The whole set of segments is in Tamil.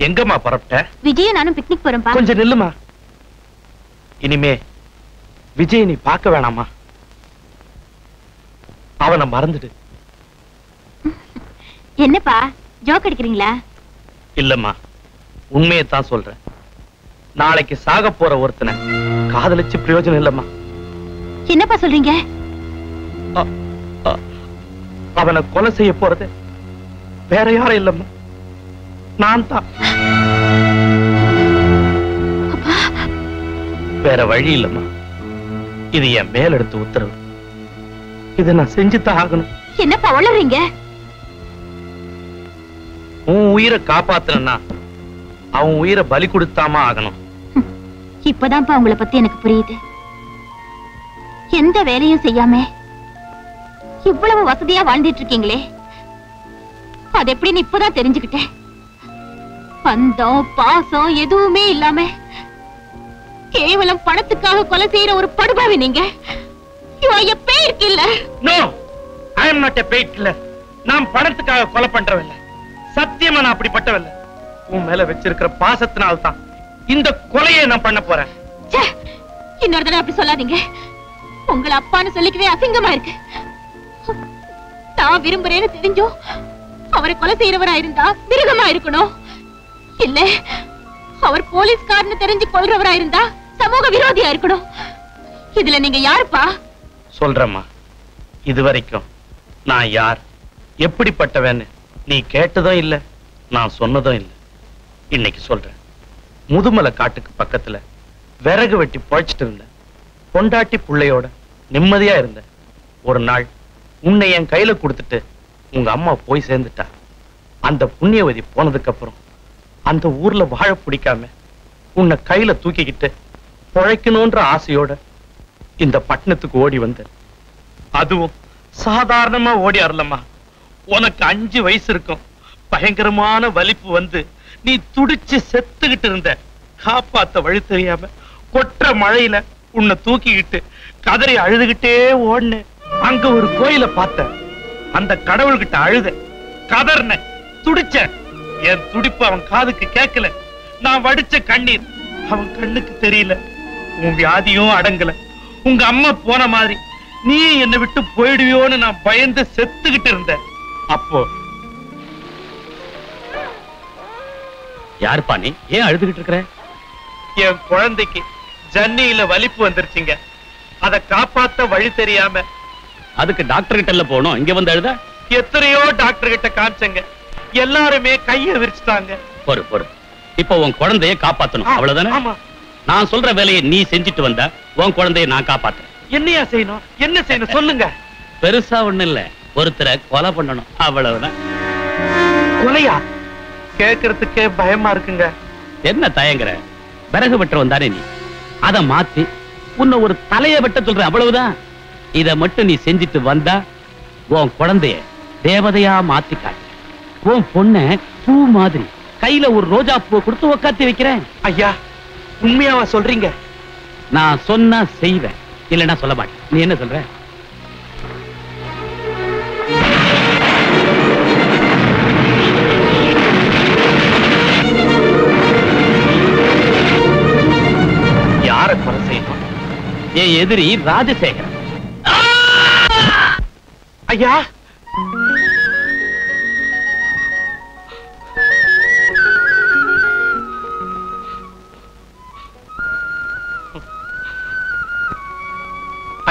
எங்கம்மா புறப்பட்ட? விஜய் நானும் பிக்னிக் போறோம்பா. கொஞ்சம் நில்லுமா. இனிமே விஜய் நீ பார்க்க வேணாமா? அவனை மறந்துடு. என்னப்பா ஜோக் அடிக்கிறீங்களா? இல்லம்மா, உண்மையை தான் சொல்றேன். நாளைக்கு சாக போற ஒருத்தனை காதலிச்சு பிரயோஜனம் இல்லம்மா. என்னப்பா சொல்றீங்க? அவனை கொலை செய்ய போறது வேற யாரும் இல்லம்மா, நான் தான். வேற வழி இல்லம்மா. இது என் மேலெடுத்து உத்தரவு. இதை நான் செஞ்சுதான் ஆகணும். என்னப்பா வளர்றீங்க? உன் உயிரை காப்பாத்தனா அவன் உயிரை பலி கொடுத்தாமா ஆகணும். இப்பதான்ப்பா உங்களை பத்தி எனக்கு புரியுது. எந்த வேலையும் செய்யாம இவ்வளவு வசதியா வாழ்ந்துட்டு இருக்கீங்களே, அது எப்படின்னு இப்பதான் தெரிஞ்சுக்கிட்டேன். பந்தம் பாசம் எதுவுமே இல்லாம கேவலம் பணத்துக்காக கொலை செய்யற ஒரு படுபாவி நீங்க. நான் பணத்துக்காக கொலை பண்றவில்லை. சத்தியமா நான் அப்படிப்பட்டவில்லை. உன் மேல வச்சிருக்கிற பாசத்தினால்தான் இந்த கொலையை நான் பண்ண போறேன். இன்னொரு தடவை அப்படி சொல்லாதீங்க. உங்களை அப்பான்னு சொல்லிக்கவே அசிங்கமா இருக்கு. நான் விரும்புறேன்னு தெரிஞ்சோ அவரை கொலை செய்யறவரா இருந்தா மிருகமா இருக்கணும். இல்ல அவர் போலீஸ்காரன்னு தெரிஞ்சு கொல்றவரா இருந்தா சமூக விரோதியா இருக்கணும். இதுல நீங்க யாருப்பா? சொல்றம்மா, இதுவரைக்கும் நான் யார், எப்படிப்பட்டவன்னு நீ கேட்டதும் இல்ல, நான் சொன்னதும் இல்ல. இன்னைக்கு சொல்றேன். முதுமலை காட்டுக்கு பக்கத்துல விறகு வெட்டி பொழைச்சிட்டு இருந்த பொண்டாட்டி புள்ளையோட நிம்மதியா இருந்த ஒரு நாள் உன்னை என் கையில கொடுத்துட்டு உங்க அம்மா போய் சேர்ந்துட்டா. அந்த புண்ணியவதி போனதுக்கு அப்புறம் அந்த ஊர்ல வாழ பிடிக்காம உன்னை கையில தூக்கிக்கிட்டு பொழைக்கணும்ன்ற ஆசையோட இந்த பட்டணத்துக்கு ஓடி வந்த. அதுவும் சாதாரணமா ஓடி வரலம்மா. உனக்கு 5 வயசு இருக்கும். பயங்கரமான வலிப்பு வந்து நீ துடிச்சு செத்துக்கிட்டு இருந்த. காப்பாத்த வழி தெரியாம கொற்ற மழையில உன்னை தூக்கிக்கிட்டு கதறி அழுதுகிட்டே ஓடுன. அங்க ஒரு கோயில பார்த்த. அந்த கடவுள்கிட்ட அழுத, கதர்ன, துடிச்ச. என் துடிப்பு அவன் காதுக்கு கேட்கல. நான் வடிச்ச கண்ணீர் அவன் கண்ணுக்கு தெரியல. உன் வியாதியும் அடங்கல. உங்க அம்மா போன மாதிரி நீ என்னை விட்டு போயிடுவியோன்னு நான் பயந்து செத்துக்கிட்டு இருந்த. அப்போ யாருப்பா நீ? ஏன் அழுதுகிட்டு இருக்கிற? என் குழந்தைக்கு ஜன்னியில வலிப்பு வந்துருச்சுங்க. அதை காப்பாத்த வழி தெரியாம. அதுக்கு டாக்டர் கிட்ட போனோம், இங்க வந்து அழுத? எத்தனையோ டாக்டர் கிட்ட காமிச்சங்க. எல்லாருமே கைய விரிச்சுட்டாங்க. பொறு பொறு. இப்ப உன் குழந்தைய காப்பாத்தணும், அவ்வளவுதானே? ஆமா. நான் சொல்ற வேலையை நீ செஞ்சுட்டு வந்தா உன் குழந்தைய நான் காப்பாத்துறேன். என்னையா செய்யணும்? என்ன செய்யணும் சொல்லுங்க. பெருசா ஒண்ணு இல்ல, ஒருத்தரை கொலை பண்ணணும், அவ்வளவுதான். கொலையா? கேட்கறதுக்கே பயமா இருக்குங்க. என்ன தயங்குற? விறகு வெட்டுறவன் தானே நீ. அதை மாத்தி உன்னை ஒரு தலைய வெட்ட சொல்றேன், அவ்வளவுதான். இத மட்டும் நீ செஞ்சுட்டு வந்தா உன் குழந்தைய தேவதையா மாத்தி காட்டு. உன் பொண்ண பூ மாதிரி கையில ஒரு ரோஜா பூ கொடுத்து உக்காத்தி வைக்கிறேன். ஐயா, உண்மையாவா சொல்றீங்க? நான் சொன்னா செய்வேன், இல்லைன்னா சொல்ல மாட்டேன். நீ என்ன சொல்ற? யார கொலை செய்யணும்? என் எதிரி ராஜசேகரன். ஐயா,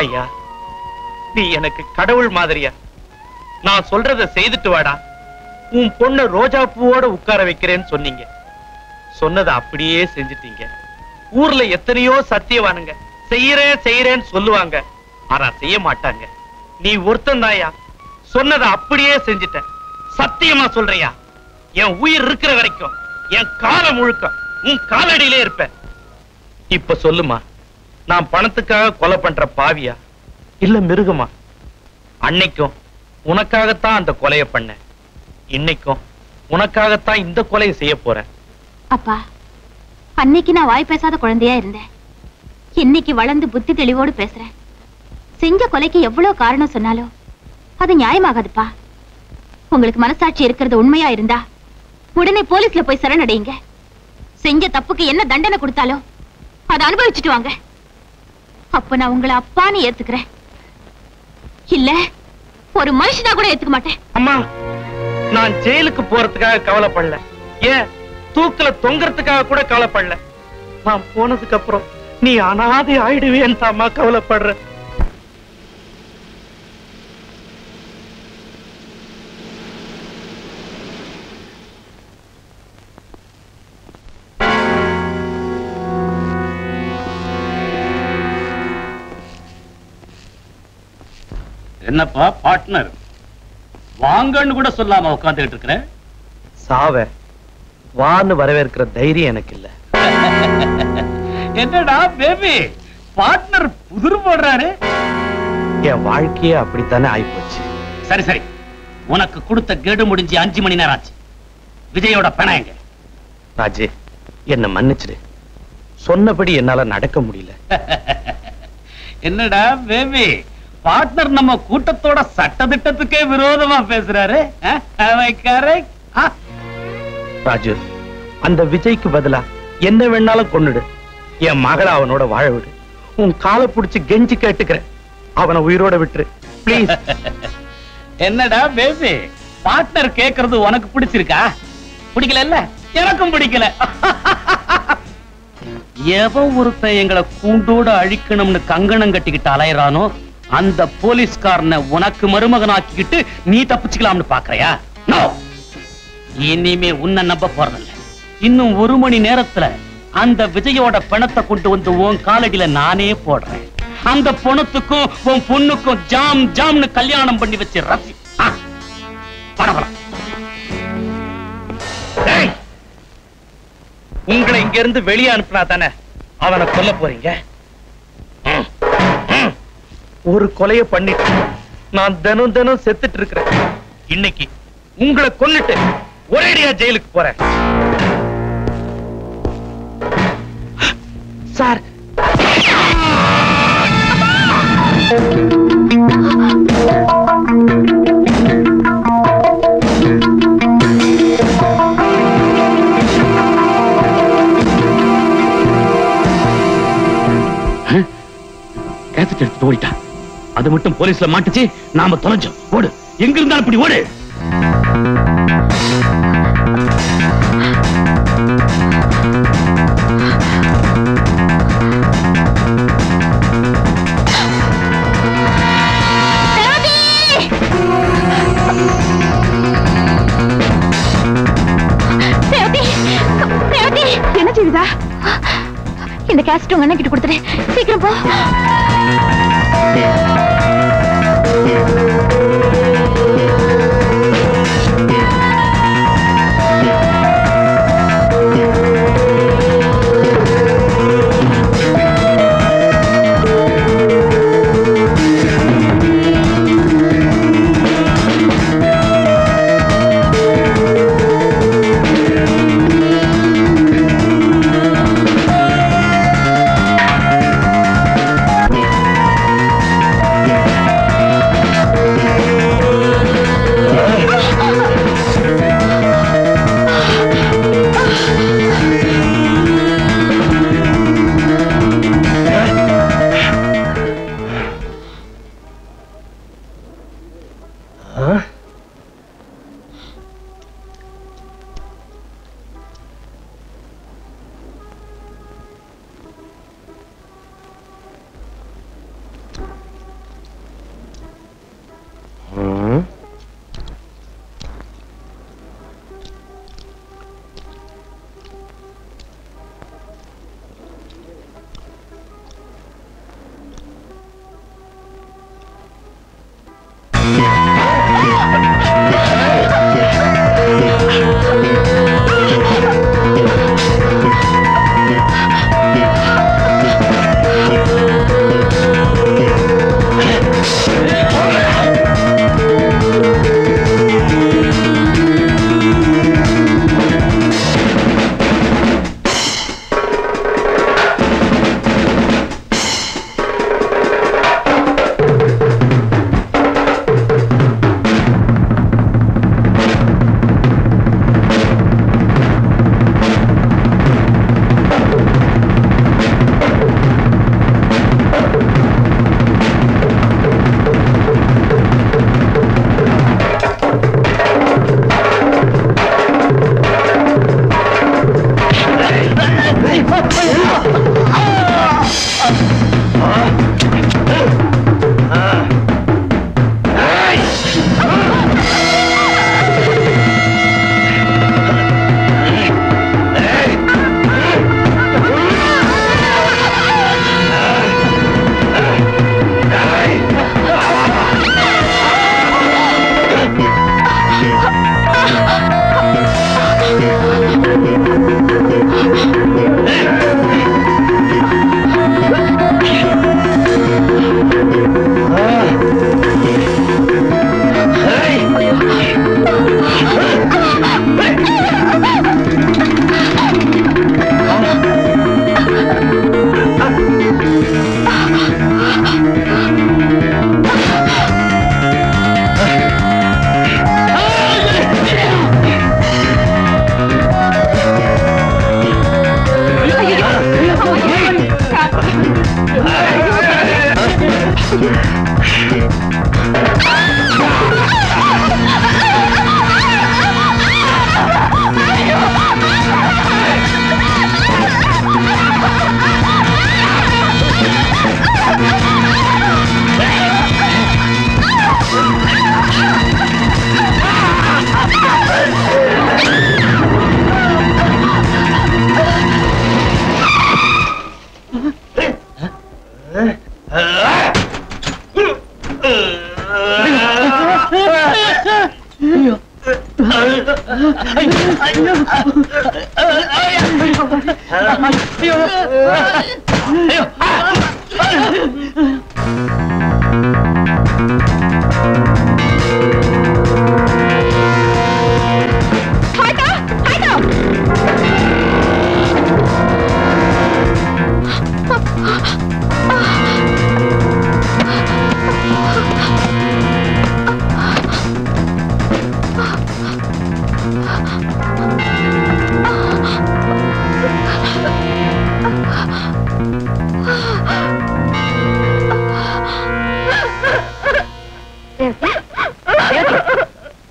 ஐயா, நீ எனக்கு கடவுள் மாதிரியா? நான் சொல்றத செய்துட்டு வாடா. உன் பொண்ணு ரோஜா பூவோட உட்கார வைக்கிறேன்னு சொன்னீங்க. சொன்னதை அப்படியே செஞ்சுட்டீங்க. ஊர்ல எத்தனையோ சத்தியவானுங்க செய்யறேன் செய்யறேன்னு சொல்லுவாங்க, ஆனா செய்ய மாட்டாங்க. நீ ஒருத்தன் தாயா சொன்னதை அப்படியே செஞ்சுட்ட. சத்தியமா சொல்றியா? என் உயிர் இருக்கிற வரைக்கும் என் காலம் முழுக்க உன் காலடியிலே இருப்பேன். இப்ப சொல்லுமா, நான் பணத்துக்காக கொலை பண்ற பாவியா இல்ல மிருகமா? அன்னைக்கும் உனக்காகத்தான் அந்த கொலையை பண்ண, இன்னைக்கும் உனக்காகத்தான் இந்த கொலையை செய்ய போறேன். அப்பா, அன்னைக்கு நான் வாய் பேசாத குழந்தையா இருந்தேன். இன்னைக்கு வளர்ந்து புத்தி தெளிவோடு பேசுறேன். செஞ்ச கொலைக்கு எவ்வளவு காரணம் சொன்னாலும் அது நியாயமாகாதுப்பா. உங்களுக்கு மனசாட்சி இருக்கிறது உண்மையா இருந்தா உடனே போலீஸ்ல போய் சரணடையுங்க. செஞ்ச தப்புக்கு என்ன தண்டனை கொடுத்தாலும் அதை அனுபவிச்சுட்டு வாங்க. அப்ப நான் உங்களை அப்பான்னு ஏத்துக்கிறேன். இல்ல ஒரு மனுஷனா கூட ஏத்துக்க மாட்டேன். அம்மா, நான் ஜெயிலுக்கு போறதுக்காக கவலைப்படல, ஏன் தூக்குல தொங்கறதுக்காக கூட கவலைப்படல. நான் போனதுக்கு அப்புறம் நீ அனாதை ஆயிடுவேன் தாமா கவலைப்படுற. என்னப்பா பார்ட்னர், வாங்கன்னு கூட சொல்லாம உட்கார்ந்துட்டு இருக்கிற? சாவ வான்னு வரவேற்கிற தைரியம் எனக்கு இல்ல. என்னடா பேபி, பார்ட்னர் புதிர் போடுறாரு. என் வாழ்க்கையே அப்படித்தானே ஆயிப்போச்சு. சரி சரி, உனக்கு கொடுத்த கெடு முடிஞ்சு 5 மணி நேரம் ஆச்சு. விஜயோட பணம் எங்க? ராஜே, என்ன மன்னிச்சிடு. சொன்னபடி என்னால நடக்க முடியல. என்னடா பேபி, பார்ட்னர் நம்ம கூட்டத்தோட சட்டதிட்டத்துக்கே விரோதமா பேசுறாரு. ராஜு, அந்த விஜய்க்கு பதிலா என்ன வேணாலும் கொன்னுடு. என் மகளை அவனோட வாழ விடு. உன் காலை புடிச்சு கெஞ்சி கேட்டுக்கிறேன், அவனை உயிரோட விட்டுரு பிளீஸ். என்னடா பேபி, பார்ட்னர் கேக்குறது உனக்கு பிடிச்சிருக்கா? பிடிக்கல? எனக்கும் பிடிக்கல. எவன் ஒருத்தன் எங்களை கூண்டோட அழிக்கணும்னு கங்கணம் கட்டிக்கிட்டு அலையறானோ அந்த போலீஸ்காரனை உனக்கு மருமகனாக்கிக்கிட்டு நீ தப்பிச்சுக்கலாம்னு பாக்குறியா? நோ, இனிமே உன்னை நம்ப போறதில்ல. இன்னும் 1 மணி நேரத்துல அந்த விஜயோட பணத்தை கொண்டு வந்து உன் காலடியில நானே போடுறேன். அந்த பணத்துக்கும் உன் பொண்ணுக்கும் ஜாம் ஜாம்னு கல்யாணம் பண்ணி வச்சு ரசி பரவலாம். உங்களை இங்க இருந்து வெளியே அனுப்புனா தானே அவனை கொல்ல போறீங்க? ஒரு கொலையை பண்ணிட்டு நான் தினம் தினம் செத்துட்டு இருக்கிறேன். இன்னைக்கு உங்களை கொன்னுட்டு ஒரேடியா ஜெயிலுக்கு போறேன். சார், கேசட் எடுத்து ஓடிட்டா. அது மட்டும் போலீஸ்ல மாட்டுச்சு, நாம தொலைஞ்சோம். ஓடு, எங்க இருந்தாலும் இப்படி ஓடு. என்ன செய்யுதா? இந்த கேசட் உங்க அண்ணன் கிட்ட கொடுத்துரு, சீக்கிரம் போ.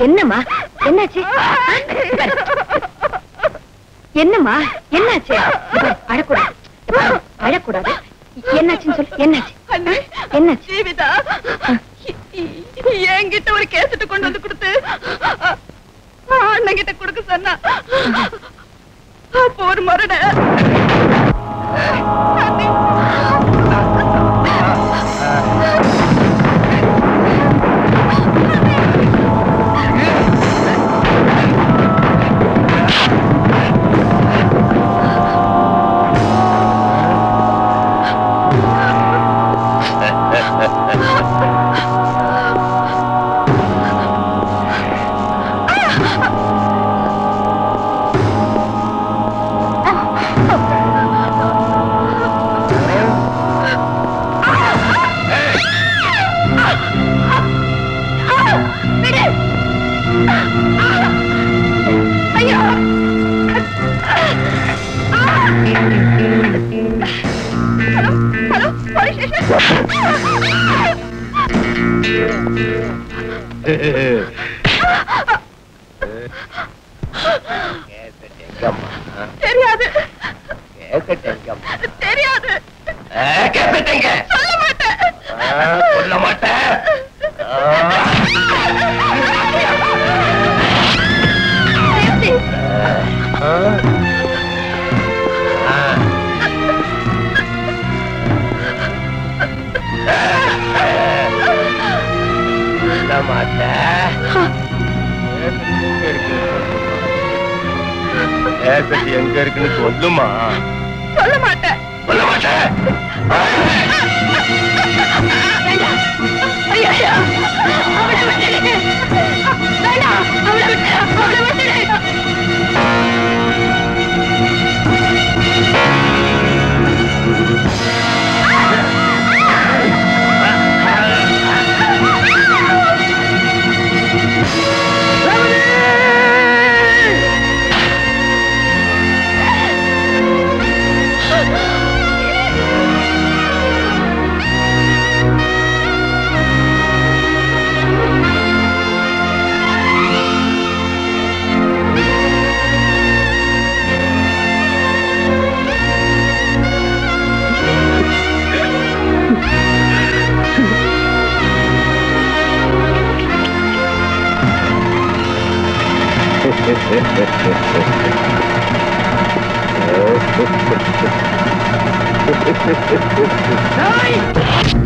என்னம்மா என்னாச்சு? என்னம்மா என்னாச்சு? அழக்கூடாது அழக்கூடாது. என்னாச்சுன்னு சொல்லு. என்னாச்சு? என்னாச்சு? ஜீவிதா என்கிட்ட ஒரு கேசட் கொண்டு வந்து கொடுத்து அண்ணன் கிட்ட கொடுக்க சொன்னா அப்போ ஒரு மருட தெரியாது தெரியாது சொல்ல மாட்டேன் சொல்ல மாட்டேன். எங்க இருக்குன்னு சொல்லுமா. சொல்ல மாட்டேன் சொல்ல மாட்டேன். Hey!